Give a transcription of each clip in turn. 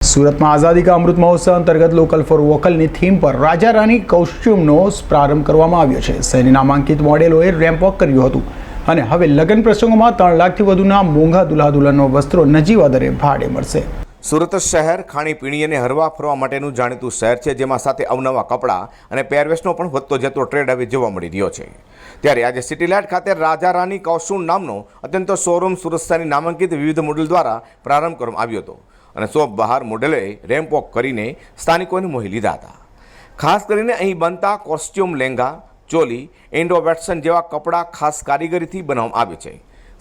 સુરતમાં આઝાદી કા અમૃત મહોત્સવ અંતર્ગત લોકલ ફોર વોકલની થીમ પર રાજા રાની કોસ્ચ્યુમનો પ્રારંભ કરવામાં આવ્યો છે। શહેરની નામાંકિત મોડેલોએ રેમ્પ વોક કર્યું હતું અને હવે લગ્ન પ્રસંગોમાં 3 લાખથી વધુના મોંઘા દુલ્હા દુલ્હનનો વસ્ત્રો નજીવા દરે ભાડે મળશે। સુરત શહેર ખાણીપીણી અને હરવા ફરવા માટેનું જાણીતું શહેર છે, જેમાં સાથે અવનવા કપડાં અને પહેરવેશનો પણ વધતો જતો ટ્રેડ હવે જોવા મળી રહ્યો છે। ત્યારે આજે સિટીલાઇટ ખાતે રાજા રાની કોસ્ચ્યુમ નામનો અત્યંત શોરૂમ સુરત શહેરની નામાંકિત વિવિધ મોડેલ દ્વારા પ્રારંભ કરવામાં આવ્યો હતો અને શોપ બહાર મોડેલોએ રેમ્પ વોક કરીને સ્થાનિકોને મોહી લીધા હતા। ખાસ કરીને અહીં બનતા costume, lehenga, choli, Indo western જેવા કપડાં ખાસ કારીગરીથી બનાવવામાં આવે છે।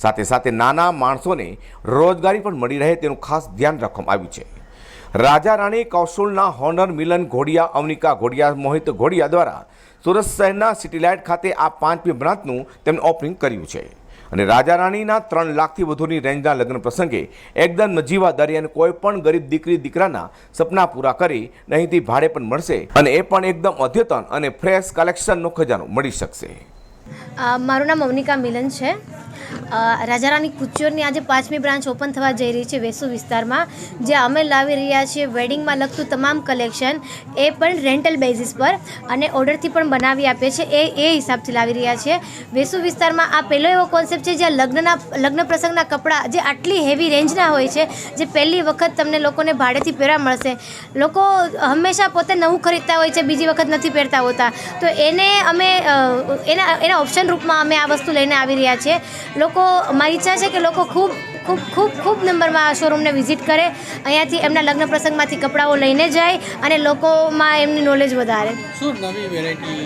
સાથે સાથે નાના માણસોને રોજગારી પણ મળી રહે તેનું ખાસ ધ્યાન રાખવામાં આવ્યું છે। રાજા રાની કોસ્ચ્યુમના હોનર મિલન ઘોડિયા, અવનિકા ઘોડિયા, મોહિત ઘોડિયા દ્વારા સુરત શહેરના સિટીલાઇટ ખાતે આ 5મી બ્રાન્ચનું તેમણે ઓપનિંગ કર્યું છે અને રાજા રાણીના 3 લાખથી વધુની રેન્જના લગ્ન પ્રસંગે એકદમ નજીવા દરે અને કોઈ પણ ગરીબ દીકરી દીકરાના સપના પૂરા કરી અહીંથી ભાડે પણ મળશે અને એ પણ એકદમ અદ્યતન અને ફ્રેશ કલેક્શનનો ખજાનો મળી શકશે। મારું નામ અવનિકા મિલન છે। રાજા રાની કુચ્યોરની આજે 5મી બ્રાન્ચ ઓપન થવા જઈ રહી છે વેસુ વિસ્તારમાં, જે અમે લાવી રહ્યા છીએ વેડિંગમાં લગતું તમામ કલેક્શન, એ પણ રેન્ટલ બેઝિસ પર અને ઓર્ડરથી પણ બનાવી આપીએ છીએ, એ હિસાબથી લાવી રહ્યા છીએ। વેસુ વિસ્તારમાં આ પહેલો એવો કોન્સેપ્ટ છે જ્યાં લગ્ન પ્રસંગના કપડાં જે આટલી હેવી રેન્જના હોય છે, જે પહેલી વખત તમને લોકોને ભાડેથી પહેરવા મળશે। લોકો હંમેશા પોતે નવું ખરીદતા હોય છે, બીજી વખત નથી પહેરતા હોતા, તો એને અમે એના ઓપ્શન રૂપમાં અમે આ વસ્તુ લઈને આવી રહ્યા છીએ। લોકો, મારી ઈચ્છા છે કે લોકો ખૂબ નંબરમાં આ શોરૂમને વિઝિટ કરે, અહીંયાથી એમના લગ્ન પ્રસંગમાંથી કપડાઓ લઈને જાય અને લોકોમાં એમની નોલેજ વધારે। શું નવી વેરાયટી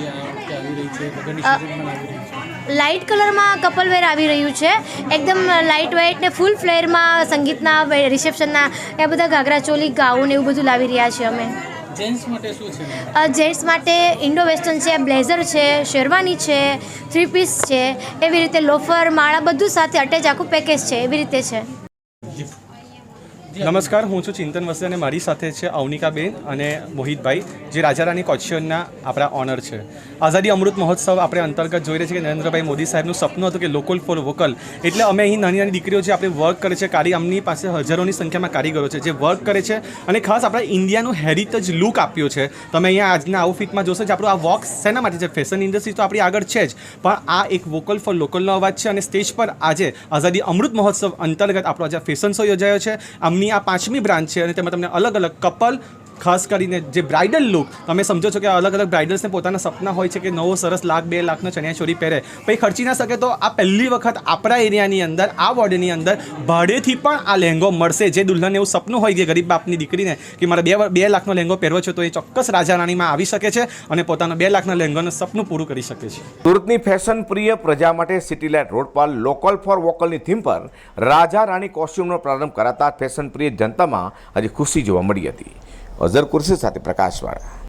આવી રહી છે? લગ્નની સિઝનમાં આવી રહી છે? લાઇટ કલરમાં કપલ વેર આવી રહ્યું છે, એકદમ લાઇટ વેઇટ ને ફૂલ ફ્લેરમાં સંગીતના, રિસેપ્શનના એ બધા ઘાઘરા ચોલી, ગાઉન એવું બધું લાવી રહ્યા છીએ અમે। જેન્ટ્સ માટે શું છે? જેન્ટ્સ માટે ઇન્ડો વેસ્ટર્ન છે, બ્લેઝર છે, શેરવાની છે, 3 પીસ છે, એવી રીતે લોફર, માળા બધું સાથે અટેચ આખું પેકેજ છે, એવી રીતે છે। નમસ્કાર, હું છું ચિંતન વસ્ત્રી અને મારી સાથે છે અવનિકાબેન અને મોહિતભાઈ, જે રાજા રાની કોસ્ચ્યુમના આપણા ઓનર છે। આઝાદી અમૃત મહોત્સવ આપણે અંતર્ગત જોઈ રહ્યા છીએ કે નરેન્દ્રભાઈ મોદી સાહેબનું સપનું હતું કે લોકલ ફોર વોકલ, એટલે અમે અહીં નાની નાની દીકરીઓ જે આપણે વર્ક કરે છે, અમની પાસે હજારોની સંખ્યામાં કારીગરો છે જે વર્ક કરે છે અને ખાસ આપણા ઇન્ડિયાનું હેરિટેજ લુક આપ્યો છે। તમે અહીંયા આજના આઉટફિટમાં જોશો કે આપણું આ વોક શેના માટે છે? ફેશન ઇન્ડસ્ટ્રી તો આપણી આગળ છે જ, પણ આ એક વોકલ ફોર લોકલનો અવાજ છે અને સ્ટેજ પર આજે આઝાદી અમૃત મહોત્સવ અંતર્ગત આપણો આજે ફેશન શો યોજાયો છે। આ 5મી બ્રાન્ચ છે અને તેમાં તમને અલગ અલગ કપલ, ખાસ કરીને જે બ્રાઇડલ લુક, તમે સમજો છો કે અલગ અલગ બ્રાઇડલ્સને પોતાના સપના હોય છે કે નવો સરસ 1,00,000-2 લાખનો ચણિયાચોળી પહેરે, પછી ખર્ચી ના શકે, તો આ પહેલી વખત આપણા એરિયાની અંદર, આ વોર્ડની અંદર ભાડેથી પણ આ લહેંગો મળશે। જે દુલ્હનને એવું સપનું હોય કે ગરીબ બાપની દીકરીને કે મારે 2 લાખનો લહેંગો પહેરવો છે, તો એ ચોક્કસ રાજા રાણીમાં આવી શકે છે અને પોતાના 2 લાખના લહેંગાનું સપનું પૂરું કરી શકે છે। સુરતની ફેશન પ્રિય પ્રજા માટે સિટીલાઇટ રોડ પર લોકલ ફોર વોકલની થીમ પર રાજા રાની કોસ્ચ્યુમનો પ્રારંભ કરાતા ફેશન પ્રિય જનતામાં આજે ખુશી જોવા મળી હતી। અઝર કુર્સી સાથે પ્રકાશવાળા।